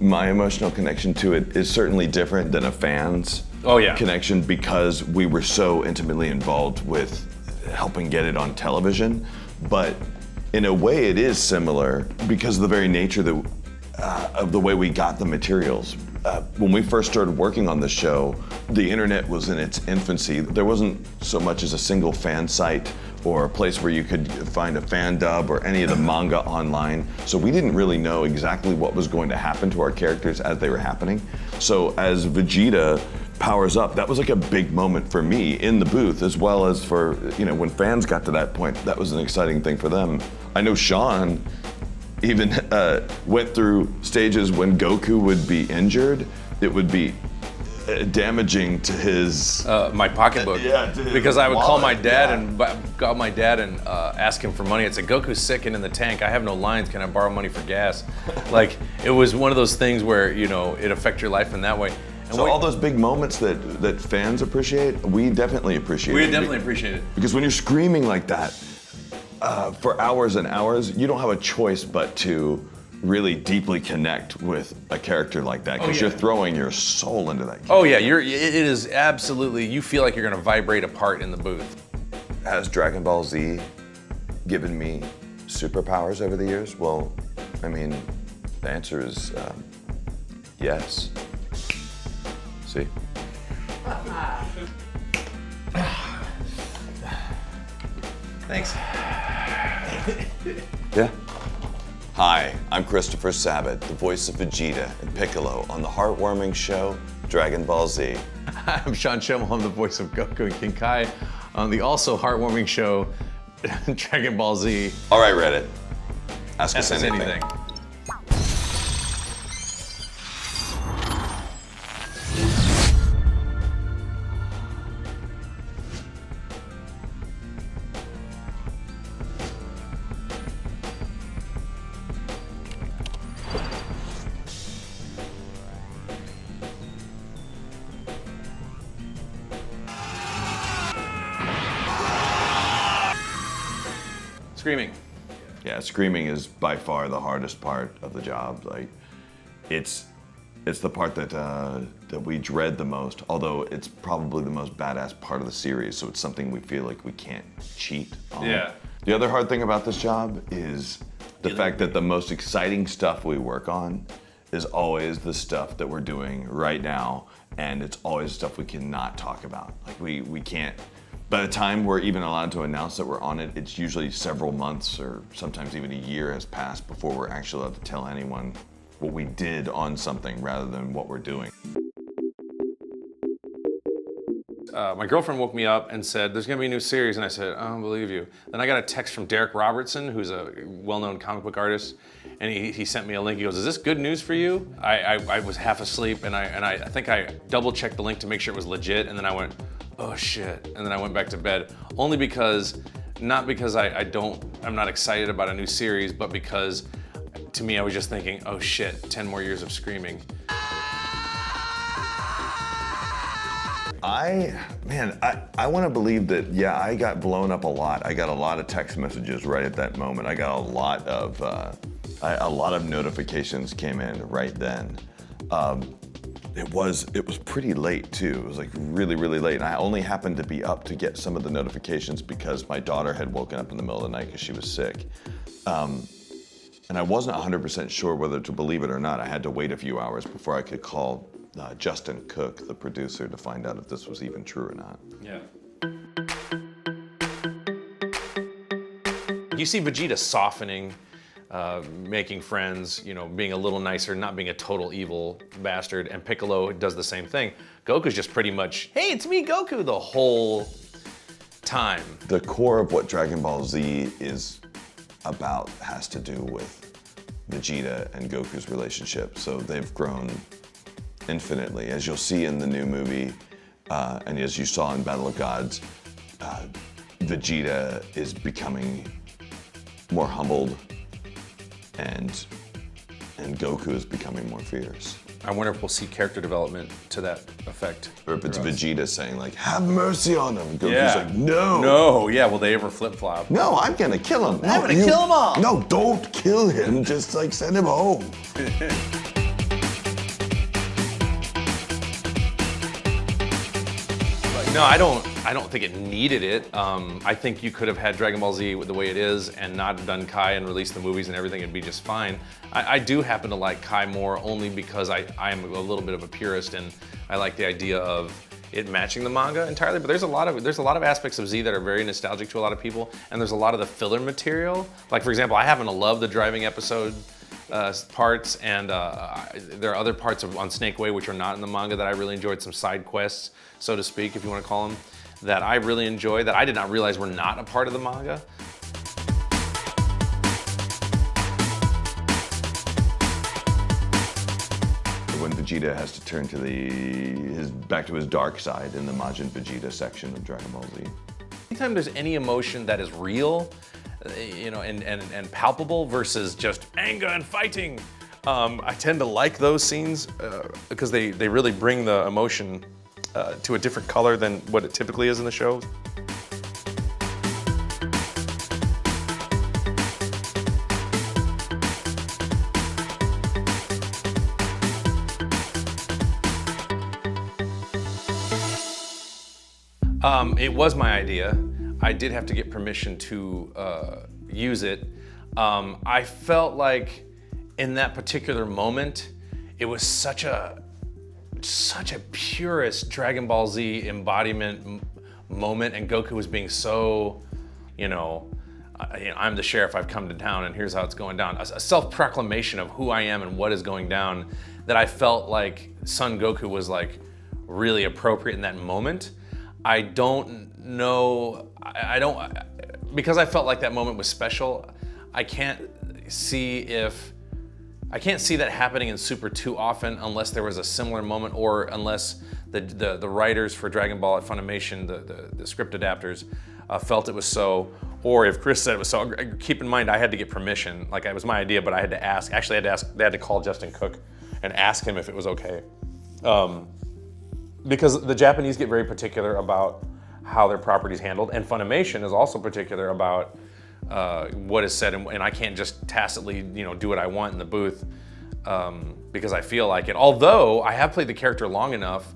my emotional connection to it is certainly different than a fan's connection because we were so intimately involved with helping get it on television. But in a way it is similar because of the very nature of the way we got the materials. When we first started working on the show, the internet was in its infancy. There wasn't so much as a single fan site or a place where you could find a fan dub or any of the manga online. So we didn't really know exactly what was going to happen to our characters as they were happening. So as Vegeta powers up, that was like a big moment for me in the booth, as well as for, when fans got to that point, that was an exciting thing for them. I know Sean even went through stages when Goku would be injured. It would be damaging to his my pocketbook. Because I would call my dad and ask him for money. I'd say, Goku's sick and in the tank. I have no lines. Can I borrow money for gas? Like, it was one of those things where it affects your life in that way. And so all those big moments that fans appreciate, we definitely appreciate. We definitely appreciate it. Because when you're screaming like that for hours and hours, you don't have a choice but to really deeply connect with a character like that because you're throwing your soul into that character. Oh yeah, it is absolutely, you feel like you're gonna vibrate apart in the booth. Has Dragon Ball Z given me superpowers over the years? Well, I mean, the answer is yes. See? Thanks. Yeah. Hi, I'm Christopher Sabat, the voice of Vegeta and Piccolo on the heartwarming show Dragon Ball Z. I'm Sean Schemmel, I'm the voice of Goku and King Kai on the also heartwarming show Dragon Ball Z. All right, Reddit. Ask us anything. Screaming. Yeah, screaming is by far the hardest part of the job. Like, it's the part that we dread the most, although it's probably the most badass part of the series, so it's something we feel like we can't cheat on. Yeah. The other hard thing about this job is the fact that the most exciting stuff we work on is always the stuff that we're doing right now, and it's always stuff we cannot talk about. Like, we can't. By the time we're even allowed to announce that we're on it, it's usually several months or sometimes even a year has passed before we're actually allowed to tell anyone what we did on something rather than what we're doing. My girlfriend woke me up and said, there's gonna be a new series, and I said, I don't believe you. Then I got a text from Derek Robertson, who's a well-known comic book artist, and he sent me a link. He goes, is this good news for you? I was half asleep, and I think I double-checked the link to make sure it was legit, and then I went, oh shit, and then I went back to bed. Only because, not because I'm not excited about a new series, but because to me I was just thinking, oh shit, 10 more years of screaming. I want to believe that, yeah, I got blown up a lot. I got a lot of text messages right at that moment. I got a lot of notifications came in right then. It was pretty late too. It was like really, really late. And I only happened to be up to get some of the notifications because my daughter had woken up in the middle of the night because she was sick. And I wasn't 100% sure whether to believe it or not. I had to wait a few hours before I could call Justin Cook, the producer, to find out if this was even true or not. Yeah. You see Vegeta softening, making friends, being a little nicer, not being a total evil bastard, and Piccolo does the same thing. Goku's just pretty much, hey, it's me, Goku, the whole time. The core of what Dragon Ball Z is about has to do with Vegeta and Goku's relationship. So they've grown infinitely. As you'll see in the new movie, and as you saw in Battle of Gods, Vegeta is becoming more humbled, and Goku is becoming more fierce. I wonder if we'll see character development to that effect. Or if it's Vegeta saying like, have mercy on him. Goku's like, no. No, yeah, will they ever flip-flop? No, I'm gonna kill him. I'm gonna kill them all. No, don't kill him, just like send him home. No, I don't think it needed it. I think you could have had Dragon Ball Z the way it is and not done Kai and released the movies and everything and be just fine. I do happen to like Kai more only because I am a little bit of a purist and I like the idea of it matching the manga entirely. But there's a lot of aspects of Z that are very nostalgic to a lot of people, and there's a lot of the filler material. Like for example, I happen to love the driving episode parts, and there are other parts on Snake Way which are not in the manga that I really enjoyed, some side quests, so to speak, if you want to call them, that I really enjoy, that I did not realize were not a part of the manga. When Vegeta has to turn to back to his dark side in the Majin Vegeta section of Dragon Ball Z. Anytime there's any emotion that is real, and palpable versus just anger and fighting, I tend to like those scenes because they really bring the emotion to a different color than what it typically is in the show. It was my idea. I did have to get permission to use it. I felt like in that particular moment, it was such a purist Dragon Ball Z embodiment moment, and Goku was being so, I'm the sheriff, I've come to town, and here's how it's going down. A self-proclamation of who I am and what is going down, that I felt like Son Goku was like really appropriate in that moment. I don't know, because I felt like that moment was special, I can't see that happening in Super too often unless there was a similar moment, or unless the writers for Dragon Ball at Funimation, the script adapters, felt it was so, or if Chris said it was so. Keep in mind, I had to get permission. Like, it was my idea, but I had to ask. Actually, they had to call Justin Cook and ask him if it was okay. Because the Japanese get very particular about how their property is handled, and Funimation is also particular about what is said, and I can't just tacitly, do what I want in the booth because I feel like it. Although I have played the character long enough,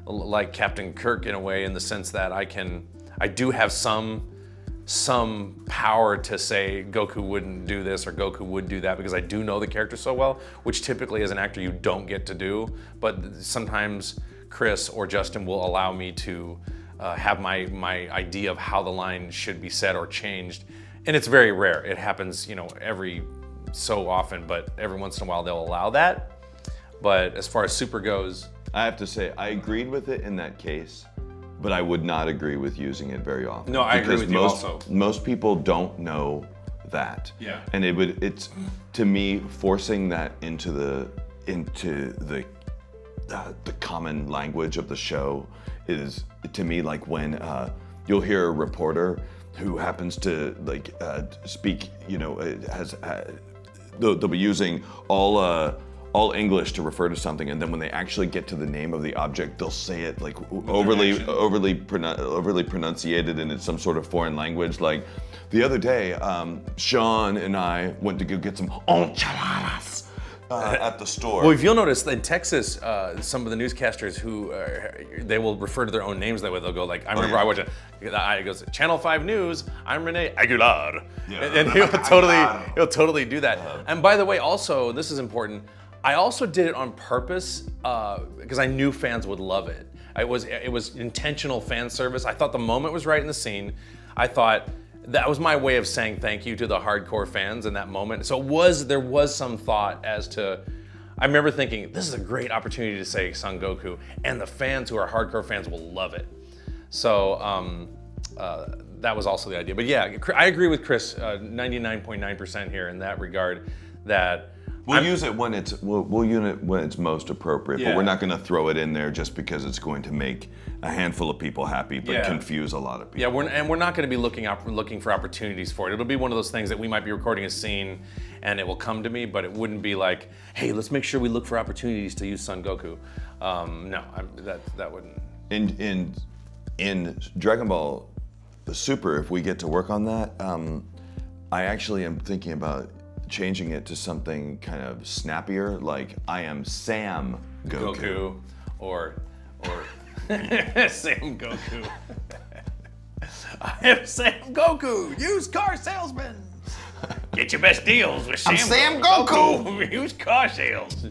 like Captain Kirk in a way, in the sense that I do have some power to say Goku wouldn't do this or Goku would do that, because I do know the character so well, which typically as an actor you don't get to do, but sometimes Chris or Justin will allow me to have my idea of how the line should be said or changed. And it's very rare. It happens, every so often, but every once in a while they'll allow that. But as far as Super goes, I have to say, I agreed with it in that case, but I would not agree with using it very often. No, I agree with you also. Most people don't know that. Yeah. And it's to me, forcing that into the common language of the show is, to me, like when you'll hear a reporter who happens to speak, they'll be using all English to refer to something, and then when they actually get to the name of the object, they'll say it like overly pronunciated, and it's some sort of foreign language. Like the other day, Sean and I went to go get some enchiladas at the store. Well, if you'll notice, in Texas, some of the newscasters who they will refer to their own names that way. They'll go like, I remember I watched it. It goes, Channel 5 News. I'm Rene Aguilar, and he'll totally do that. And by the way, also this is important. I also did it on purpose because I knew fans would love it. It was intentional fan service. I thought the moment was right in the scene. I thought that was my way of saying thank you to the hardcore fans in that moment. So there was some thought as to, I remember thinking, this is a great opportunity to say Son Goku, and the fans who are hardcore fans will love it. So that was also the idea. But yeah, I agree with Chris 99.9% here in that regard, that we'll use it when it's most appropriate, but we're not going to throw it in there just because it's going to make a handful of people happy, but confuse a lot of people. Yeah, we're not going to be looking for opportunities for it. It'll be one of those things that we might be recording a scene, and it will come to me, but it wouldn't be like, hey, let's make sure we look for opportunities to use Son Goku. No, that wouldn't. In Dragon Ball Super, if we get to work on that, I actually am thinking about changing it to something kind of snappier, like I am Sam Goku. Or Sam Goku. I am Sam Goku, used car salesman. Get your best deals with Sam Goku. Used car sales.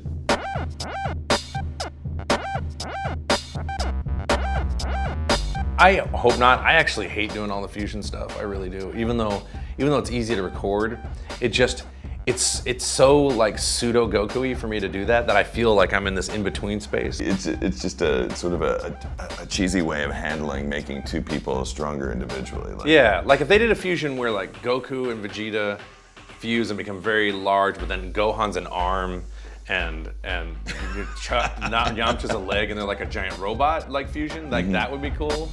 I hope not. I actually hate doing all the fusion stuff. I really do. Even though it's easy to record, it's so like pseudo Goku-y for me to do that I feel like I'm in this in-between space. It's just a sort of a cheesy way of making two people stronger individually. Yeah, like if they did a fusion where like Goku and Vegeta fuse and become very large, but then Gohan's an arm and Yamcha's a leg and they're like a giant robot like fusion, like that would be cool.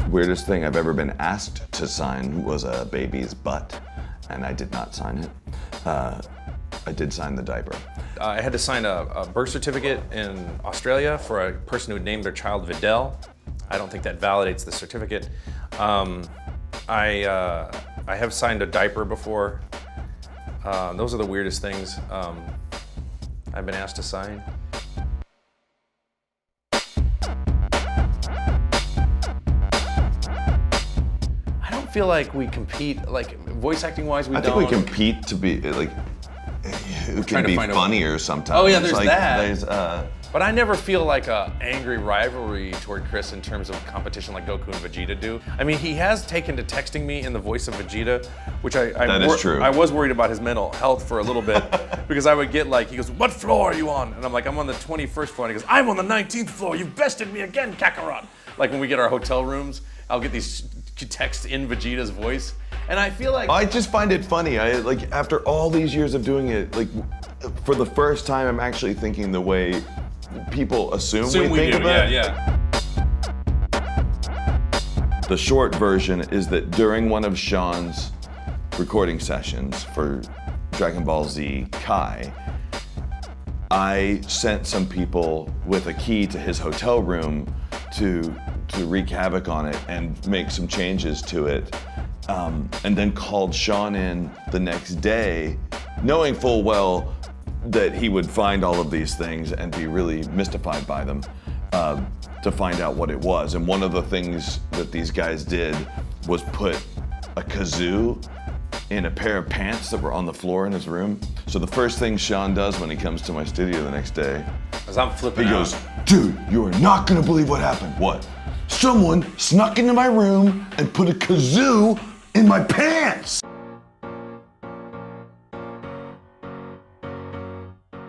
Weirdest thing I've ever been asked to sign was a baby's butt, and I did not sign it. I did sign the diaper. I had to sign a birth certificate in Australia for a person who had named their child Videl. I don't think that validates the certificate. I have signed a diaper before. Those are the weirdest things I've been asked to sign. I don't feel like we compete, like voice acting wise, I think we compete to be like, who can be funnier sometimes. Oh yeah, there's like, that. But I never feel like a angry rivalry toward Chris in terms of competition like Goku and Vegeta do. I mean, he has taken to texting me in the voice of Vegeta, which that is true. I was worried about his mental health for a little bit because I would get like, he goes, "What floor are you on?" And I'm like, "I'm on the 21st floor." And he goes, "I'm on the 19th floor. You've bested me again, Kakarot." Like when we get our hotel rooms, I'll get these texts in Vegeta's voice. And I feel like... I just find it funny. Like after all these years of doing it, like for the first time, I'm actually thinking the way people assume we think of it. Yeah. The short version is that during one of Sean's recording sessions for Dragon Ball Z Kai, I sent some people with a key to his hotel room to wreak havoc on it and make some changes to it, and then called Sean in the next day, knowing full well that he would find all of these things and be really mystified by them, to find out what it was. And one of the things that these guys did was put a kazoo in a pair of pants that were on the floor in his room. So the first thing Sean does when he comes to my studio the next day, as I'm flipping he goes, "Dude, you are not gonna believe what happened." "What?" "Someone snuck into my room and put a kazoo in my pants."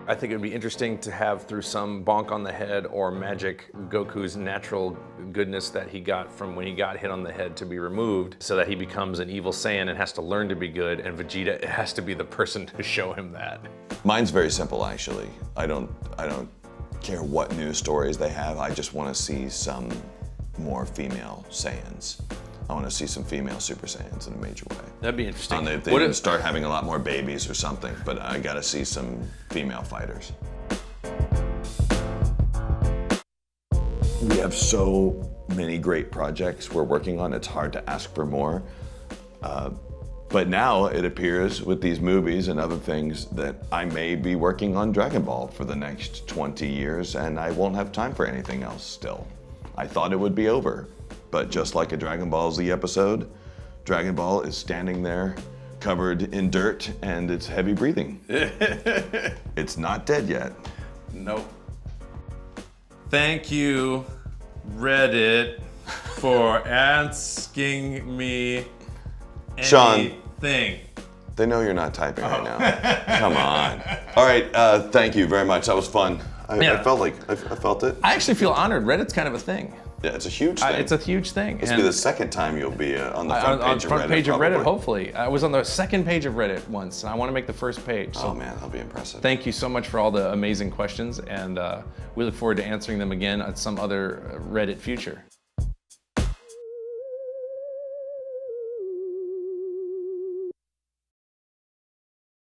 I think it would be interesting to have through some bonk on the head or magic Goku's natural goodness that he got from when he got hit on the head to be removed so that he becomes an evil Saiyan and has to learn to be good, and Vegeta has to be the person to show him that. Mine's very simple actually. I don't care what news stories they have. I just want to see some more female Saiyans. I want to see some female Super Saiyans in a major way. That'd be interesting. They didn't start having a lot more babies or something, but I gotta see some female fighters. We have so many great projects we're working on, it's hard to ask for more. But now it appears with these movies and other things that I may be working on Dragon Ball for the next 20 years and I won't have time for anything else still. I thought it would be over. But just like a Dragon Ball Z episode, Dragon Ball is standing there covered in dirt and it's heavy breathing. It's not dead yet. Nope. Thank you, Reddit, for asking me Sean, anything. They know you're not typing right now. Come on. All right, thank you very much. That was fun. I felt it. I actually feel honored. Reddit's kind of a thing. Yeah, it's a huge thing. It's a huge thing. This will be the second time you'll be on the front page of Reddit. On front page of Reddit, hopefully. I was on the second page of Reddit once, and I want to make the first page. So oh man, that'll be impressive. Thank you so much for all the amazing questions, and we look forward to answering them again at some other Reddit future.